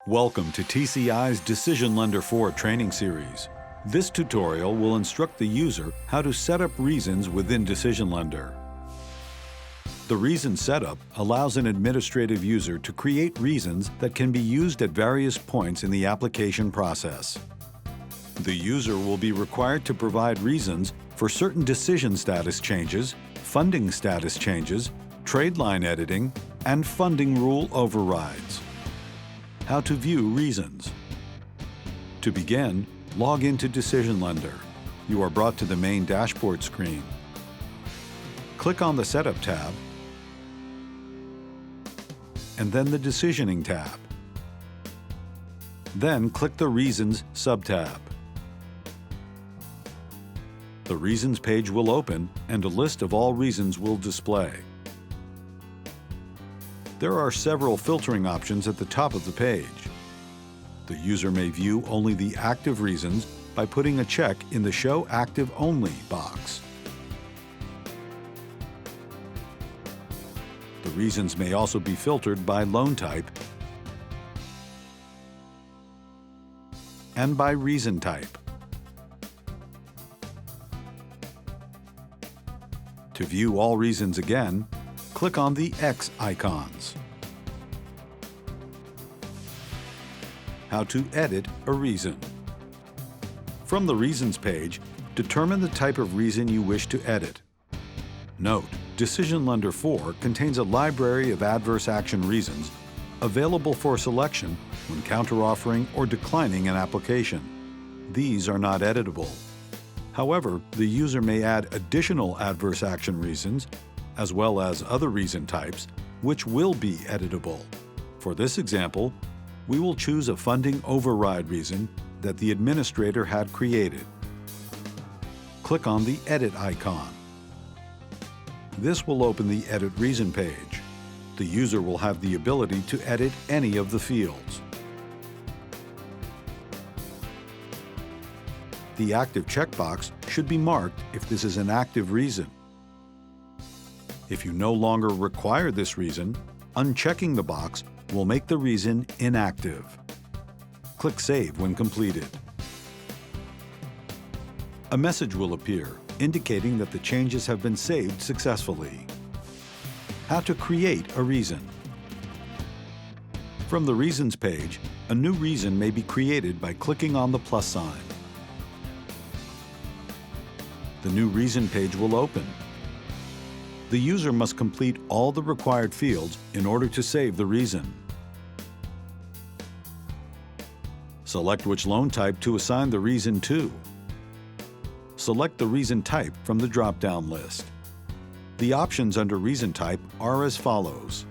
Welcome to TCI's DecisionLender 4 training series. This tutorial will instruct the user how to set up reasons within DecisionLender. The reason setup allows an administrative user to create reasons that can be used at various points in the application process. The user will be required to provide reasons for certain decision status changes, funding status changes, trade line editing, and funding rule overrides. How to view reasons. To begin, log into DecisionLender. You are brought to the main dashboard screen. Click on the Setup tab, and then the Decisioning tab. Then click the Reasons sub-tab. The Reasons page will open, and a list of all reasons will display. There are several filtering options at the top of the page. The user may view only the active reasons by putting a check in the Show Active Only box. The reasons may also be filtered by loan type and by reason type. To view all reasons again, click on the X icons. How to edit a reason. From the Reasons page, determine the type of reason you wish to edit. Note, DecisionLender 4 contains a library of adverse action reasons available for selection when counteroffering or declining an application. These are not editable. However, the user may add additional adverse action reasons as well as other reason types, which will be editable. For this example, we will choose a funding override reason that the administrator had created. Click on the Edit icon. This will open the Edit Reason page. The user will have the ability to edit any of the fields. The active checkbox should be marked if this is an active reason. If you no longer require this reason, unchecking the box will make the reason inactive. Click Save when completed. A message will appear indicating that the changes have been saved successfully. How to create a reason. From the Reasons page, a new reason may be created by clicking on the plus sign. The new reason page will open. The user must complete all the required fields in order to save the reason. Select which loan type to assign the reason to. Select the reason type from the drop-down list. The options under reason type are as follows.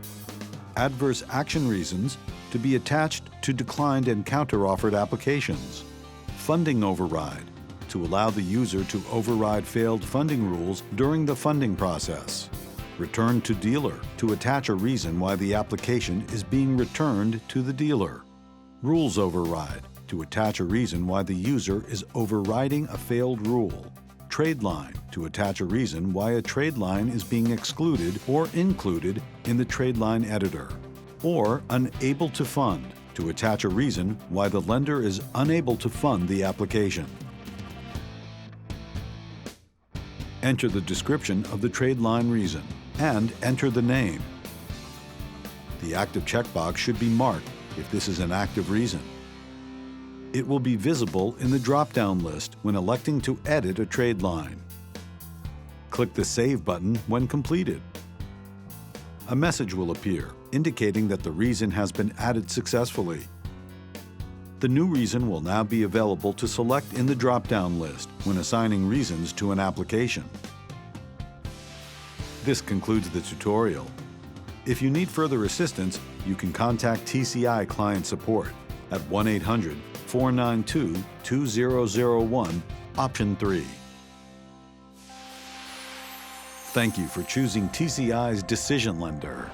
Adverse action reasons to be attached to declined and counteroffered applications. Funding override to allow the user to override failed funding rules during the funding process. Return to dealer to attach a reason why the application is being returned to the dealer. Rules override to attach a reason why the user is overriding a failed rule. Trade line to attach a reason why a trade line is being excluded or included in the trade line editor. Or unable to fund to attach a reason why the lender is unable to fund the application. Enter the description of the trade line reason and enter the name. The active checkbox should be marked if this is an active reason. It will be visible in the drop-down list when electing to edit a trade line. Click the Save button when completed. A message will appear indicating that the reason has been added successfully. The new reason will now be available to select in the drop-down list when assigning reasons to an application. This concludes the tutorial. If you need further assistance, you can contact TCI Client Support at 1-800-492-2001, option 3. Thank you for choosing TCI's DecisionLender.